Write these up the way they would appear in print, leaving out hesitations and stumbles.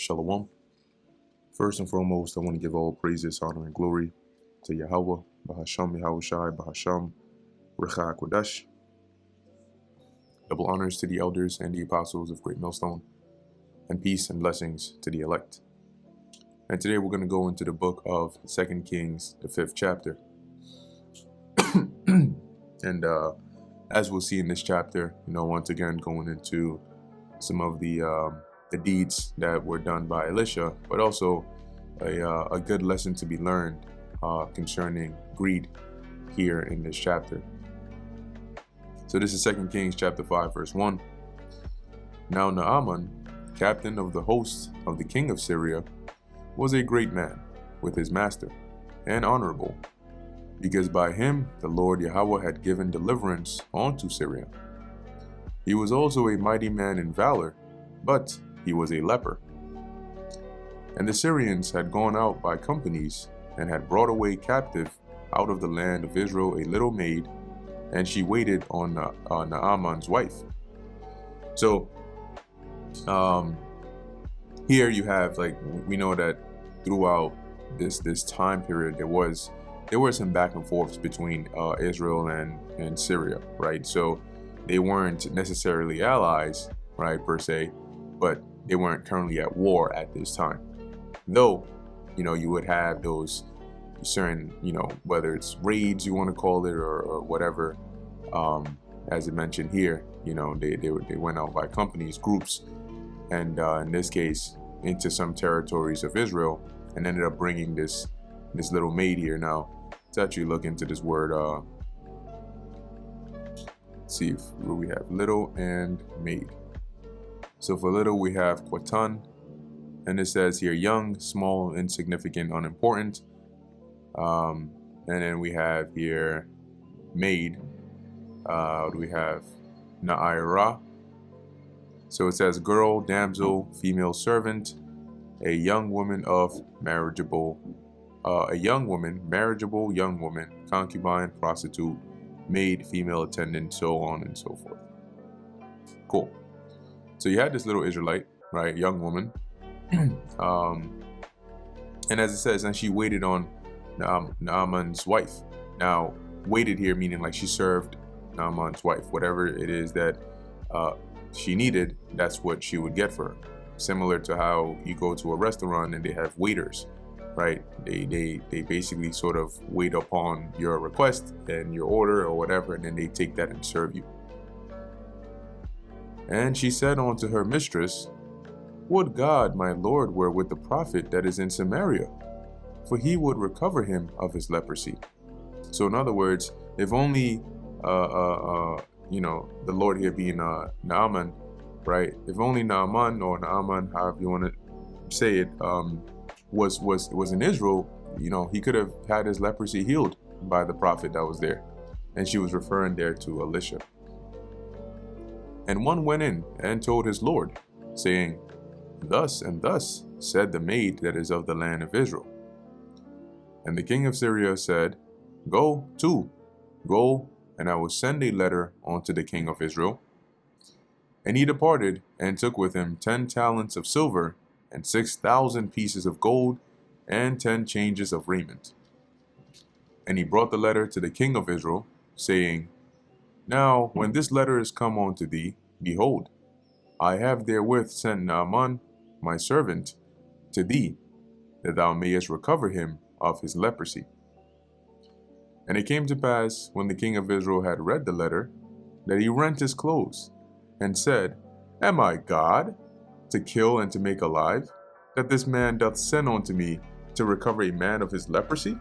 Shalom. First and foremost, I want to give all praises, honor, and glory to Yahweh, Bahasham Yahushai, Bahasham Recha Kodesh. Double honors to the elders and the apostles of Great Millstone, and peace and blessings to the elect. And today we're going to go into the book of 2 Kings, the 5th chapter. And as we'll see in this chapter, once again going into some of the deeds that were done by Elisha, but also a good lesson to be learned concerning greed here in this chapter. So this is 2 Kings chapter 5 verse 1. Now Naaman, captain of the host of the king of Syria, was a great man with his master, and honorable, because by him the Lord Yahweh had given deliverance unto Syria. He was also a mighty man in valor, but he was a leper. And the Syrians had gone out by companies, and had brought away captive out of the land of Israel a little maid, and she waited on Naaman's wife. So here you have, we know that throughout this time period there were some back and forths between Israel and Syria, right? So they weren't necessarily allies, right, per se, but they weren't currently at war at this time. Though, you would have those certain, whether it's raids you want to call it or whatever, as it mentioned here, they went out by companies, groups, and in this case into some territories of Israel, and ended up bringing this little maid here. Now let's actually look into this word. See if we have little and maid. So for little we have Quatan, and it says here young, small, insignificant, unimportant. And then we have here maid. We have Na'ira. So it says girl, damsel, female servant, a young woman, marriageable young woman, concubine, prostitute, maid, female attendant, so on and so forth. Cool. So you had this little Israelite, right, young woman, and as it says, and she waited on Naaman's wife. Now, waited here meaning like she served Naaman's wife. Whatever it is that she needed, that's what she would get for her. Similar to how you go to a restaurant and they have waiters, right? They basically sort of wait upon your request and your order or whatever, and then they take that and serve you. And she said unto her mistress, would God my Lord were with the prophet that is in Samaria, for he would recover him of his leprosy. So in other words, if only the Lord here being Naaman, right? If only Naaman, or Naaman, however you want to say it, was in Israel, he could have had his leprosy healed by the prophet that was there. And she was referring there to Elisha. And one went in and told his Lord, saying, thus and thus said the maid that is of the land of Israel. And the king of Syria said, go, and I will send a letter unto the king of Israel. And he departed, and took with him 10 talents of silver, and 6,000 pieces of gold, and 10 changes of raiment. And he brought the letter to the king of Israel, saying, now when this letter is come unto thee, behold, I have therewith sent Naaman, my servant, to thee, that thou mayest recover him of his leprosy. And it came to pass, when the king of Israel had read the letter, that he rent his clothes, and said, am I God, to kill and to make alive, that this man doth send unto me to recover a man of his leprosy?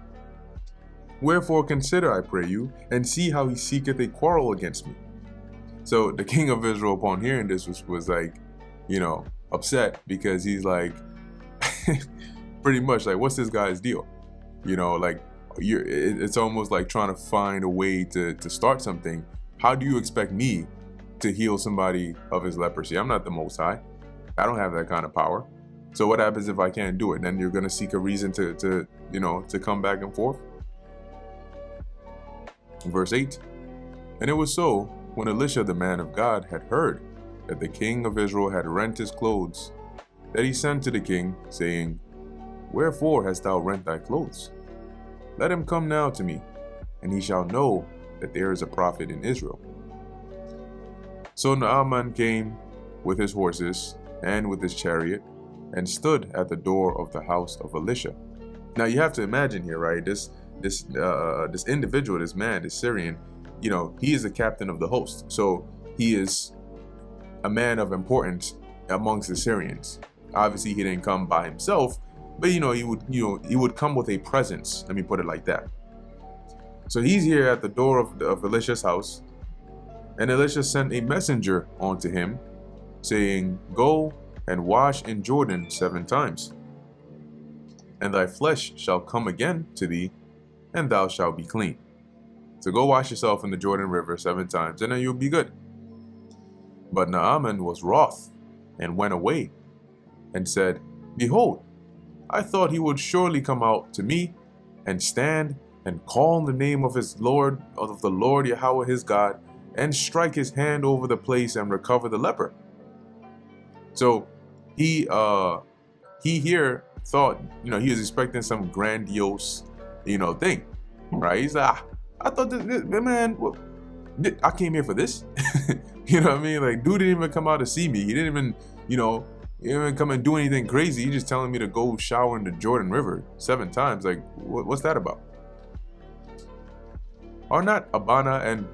Wherefore consider, I pray you, and see how he seeketh a quarrel against me. So the king of Israel, upon hearing this, was like, upset, because he's like, pretty much like, what's this guy's deal? It's almost like trying to find a way to start something. How do you expect me to heal somebody of his leprosy? I'm not the Most High. I don't have that kind of power. So what happens if I can't do it? Then you're going to seek a reason to come back and forth. Verse 8. And it was so, when Elisha the man of God had heard that the king of Israel had rent his clothes, that he sent to the king, saying, Wherefore hast thou rent thy clothes? Let him come now to me, and he shall know that there is a prophet in Israel. So Naaman came with his horses and with his chariot, and stood at the door of the house of Elisha. Now you have to imagine here, right? This individual, this man, this Syrian, he is the captain of the host. So he is a man of importance amongst the Syrians. Obviously, he didn't come by himself, but he would come with a presence. Let me put it like that. So he's here at the door of Elisha's house, and Elisha sent a messenger unto him, saying, Go and wash in Jordan 7 times, and thy flesh shall come again to thee, and thou shalt be clean. So go wash yourself in the Jordan River 7 times, and then you'll be good. But Naaman was wroth, and went away, and said, Behold, I thought he would surely come out to me, and stand, and call on the name of the Lord Yahweh his God, and strike his hand over the place, and recover the leper. So he here thought, he was expecting some grandiose, thing, right? He's like, I thought this man, I came here for this. You know what I mean? Like, dude didn't even come out to see me. He didn't even, he didn't even come and do anything crazy. He's just telling me to go shower in the Jordan River 7 times. Like, what's that about? Are not Abana and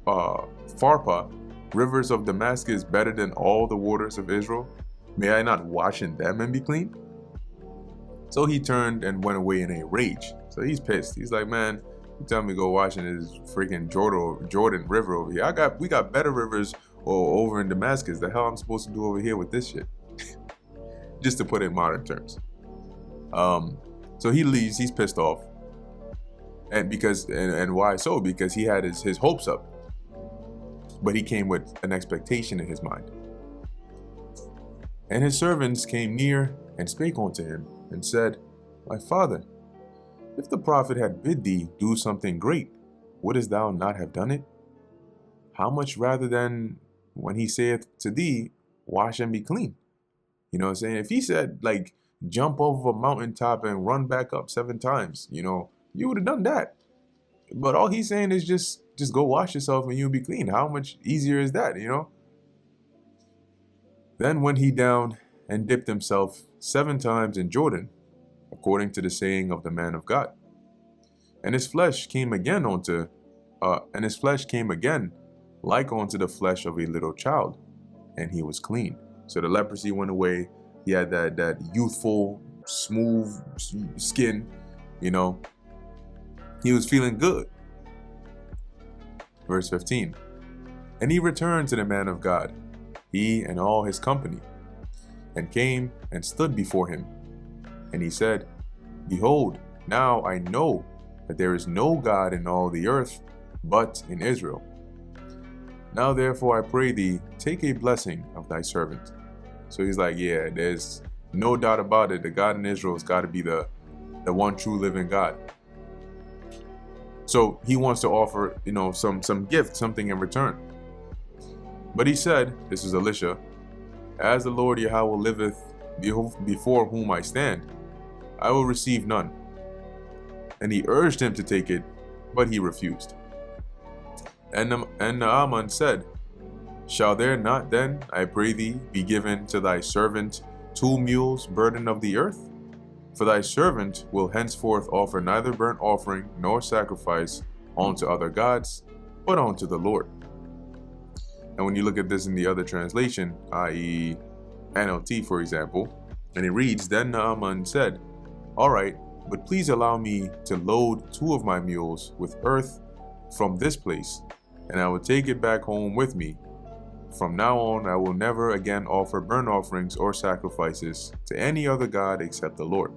Pharpar, rivers of Damascus, better than all the waters of Israel? May I not wash in them and be clean? So he turned and went away in a rage. So he's pissed. He's like, man, you tell me to go wash in this freaking Jordan River over here. We got better rivers over in Damascus. The hell I'm supposed to do over here with this shit? Just to put it in modern terms. So he leaves. He's pissed off. And why so? Because he had his hopes up. But he came with an expectation in his mind. And his servants came near and spake unto him, and said, My father, if the prophet had bid thee do something great, wouldest thou not have done it? How much rather than when he saith to thee, Wash and be clean? You know what I'm saying? If he said, like, jump over a mountaintop and run back up 7 times, you would have done that. But all he's saying is just go wash yourself and you'll be clean. How much easier is that, Then went he down and dipped himself 7 times in Jordan, according to the saying of the man of God. And his flesh came again like unto the flesh of a little child, and he was clean. So the leprosy went away. He had that youthful, smooth skin, He was feeling good. Verse 15. And he returned to the man of God, he and all his company, and came and stood before him. And he said, Behold, now I know that there is no God in all the earth but in Israel. Now therefore I pray thee, take a blessing of thy servant. So he's like, yeah, there's no doubt about it. The God in Israel has got to be the one true living God. So he wants to offer, some gift, something in return. But he said, this is Elisha, As the Lord Yahweh liveth, before whom I stand, I will receive none. And he urged him to take it, but he refused. And Naaman said, Shall there not then, I pray thee, be given to thy servant 2 mules burden of the earth? For thy servant will henceforth offer neither burnt offering nor sacrifice unto other gods, but unto the Lord. And when you look at this in the other translation, i.e. NLT, for example, and it reads, Then Naaman said, All right, but please allow me to load 2 of my mules with earth from this place, and I will take it back home with me. From now on, I will never again offer burnt offerings or sacrifices to any other god except the Lord.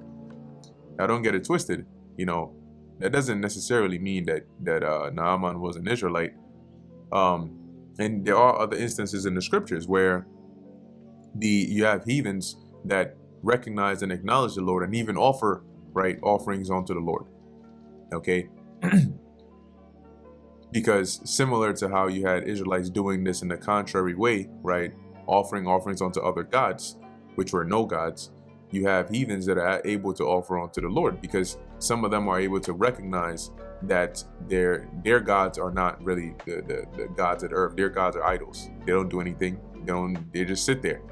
Now, don't get it twisted. That doesn't necessarily mean that Naaman was an Israelite. And there are other instances in the scriptures where you have heathens that recognize and acknowledge the Lord and even offer offerings unto the Lord. Okay. Because similar to how you had Israelites doing this in the contrary way, right, offering offerings unto other gods, which were no gods, you have heathens that are able to offer unto the Lord, because some of them are able to recognize that their gods are not really the gods of the earth. Their gods are idols. They don't do anything. They just sit there,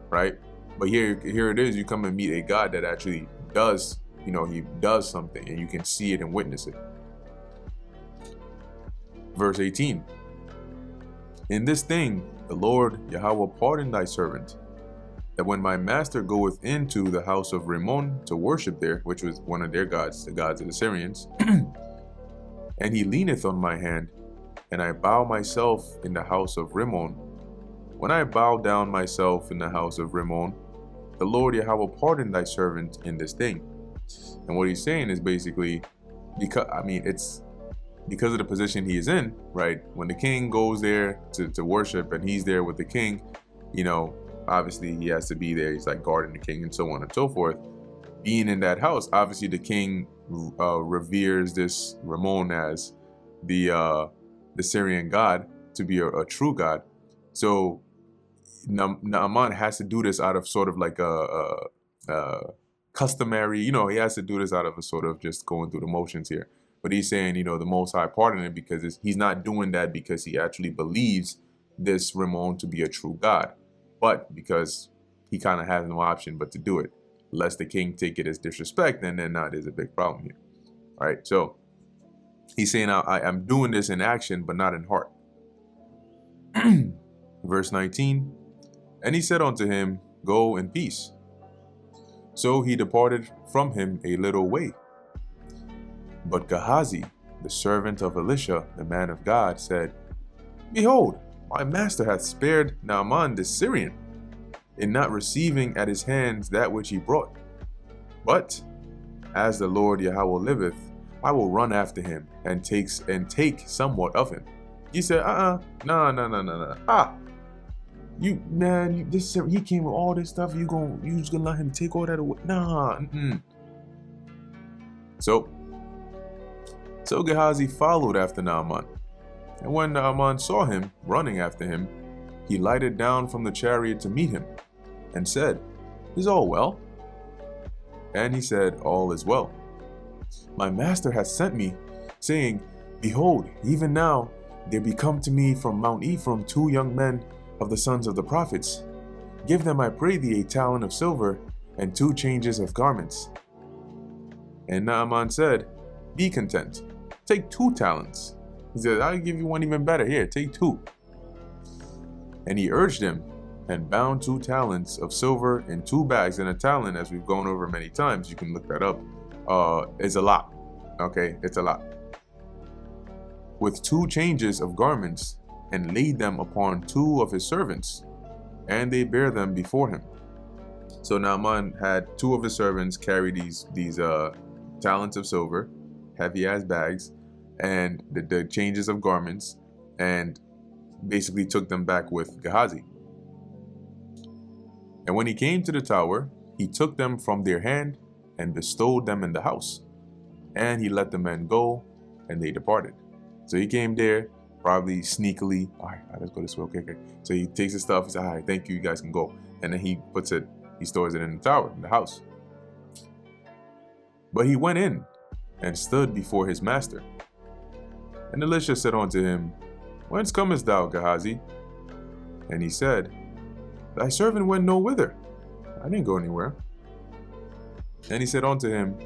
right? But here it is. You come and meet a God that actually does, he does something, and you can see it and witness it. Verse 18. In this thing, the Lord Yahweh pardon thy servant, that when my master goeth into the house of Rimmon to worship there, which was one of their gods, the gods of the Syrians, and he leaneth on my hand, and I bow myself in the house of Rimmon. When I bow down myself in the house of Rimmon, the Lord Yahweh pardon thy servant in this thing. And what he's saying is basically, it's because of the position he is in, right? When the king goes there to worship and he's there with the king, obviously he has to be there. He's like guarding the king and so on and so forth. Being in that house, obviously the king reveres this Rimmon as the Syrian god to be a true god. So Naaman has to do this out of sort of like a customary, he has to do this out of a sort of just going through the motions here. But he's saying, the Most High pardoned him because he's not doing that because he actually believes this Rimmon to be a true god, but because he kind of has no option but to do it. Lest the king take it as disrespect, then there's a big problem here. All right, so he's saying, I'm doing this in action, but not in heart. Verse 19, and he said unto him, go in peace. So he departed from him a little way. But Gehazi, the servant of Elisha, the man of God, said, behold, my master hath spared Naaman the Syrian, in not receiving at his hands that which he brought. But as the Lord Yahweh liveth, I will run after him and take somewhat of him. He said, no. He came with all this stuff. You just gonna let him take all that away? Nah. So Gehazi followed after Naaman. And when Naaman saw him running after him, he lighted down from the chariot to meet him, and said, is all well? And he said, all is well. My master hath sent me, saying, behold, even now there be come to me from Mount Ephraim 2 young men of the sons of the prophets. Give them, I pray thee, a talent of silver, and 2 changes of garments. And Naaman said, be content, take 2 talents. He said, I'll give you one even better. Here, take 2. And he urged him, and bound 2 talents of silver in 2 bags. And a talent, as we've gone over many times, you can look that up, is a lot. Okay, it's a lot. With 2 changes of garments, and laid them upon 2 of his servants, and they bare them before him. So Naaman had 2 of his servants carry these talents of silver, heavy ass bags, and the changes of garments, and basically took them back with Gehazi. And when he came to the tower, he took them from their hand and bestowed them in the house. And he let the men go, and they departed. So he came there, probably sneakily. All right, let's go this way. Okay. So he takes his stuff. He says, all right, thank you. You guys can go. And then he stores it in the tower, in the house. But he went in and stood before his master. And Elisha said unto him, whence comest thou, Gehazi? And he said, thy servant went no whither. I didn't go anywhere. And he said unto him,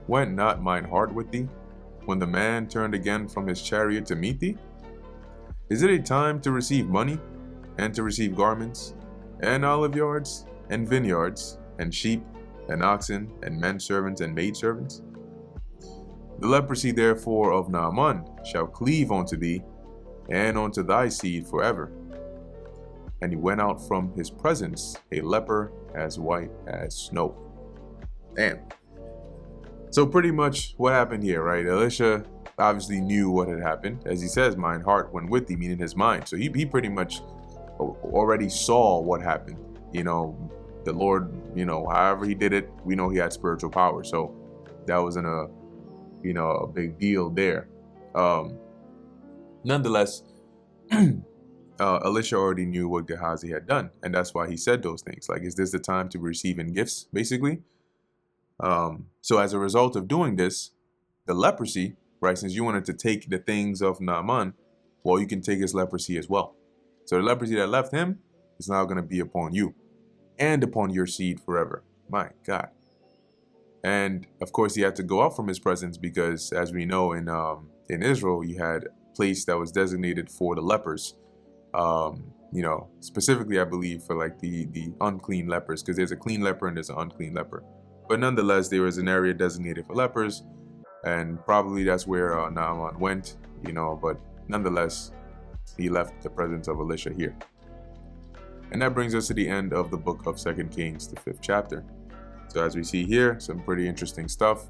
went not mine heart with thee, when the man turned again from his chariot to meet thee? Is it a time to receive money, and to receive garments, and olive yards, and vineyards, and sheep, and oxen, and men servants, and maid servants? The leprosy therefore of Naaman shall cleave unto thee, and unto thy seed forever. And he went out from his presence, a leper as white as snow. Damn. So pretty much what happened here, right? Elisha obviously knew what had happened. As he says, mine heart went with thee, meaning his mind. So he pretty much already saw what happened. The Lord, however he did it, we know he had spiritual power. So that wasn't a big deal there. Nonetheless, Elisha already knew what Gehazi had done, and that's why he said those things. Like, is this the time to be receiving gifts, basically? So as a result of doing this, the leprosy, right, since you wanted to take the things of Naaman, well, you can take his leprosy as well. So the leprosy that left him is now going to be upon you and upon your seed forever. My God. And of course, he had to go out from his presence because, as we know, in Israel, you had a place that was designated for the lepers. Specifically, I believe, for like the unclean lepers, because there's a clean leper and there's an unclean leper. But nonetheless, there was an area designated for lepers, and probably that's where Naaman went, but nonetheless, he left the presence of Elisha here. And that brings us to the end of the book of 2 Kings, the 5th chapter. So as we see here, some pretty interesting stuff,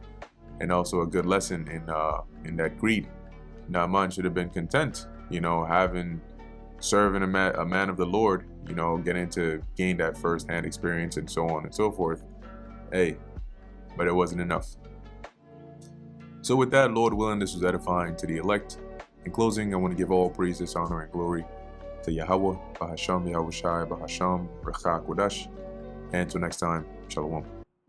and also a good lesson in that greed. Naaman should have been content, serving a man of the Lord, getting to gain that first-hand experience and so on and so forth. Hey, but it wasn't enough. So with that, Lord willing, this was edifying to the elect. In closing, I want to give all praises, honor, and glory to Yahweh, Bahasham, Yahushai, Bahasham, Rechak, Wadash. And until next time, Shalom.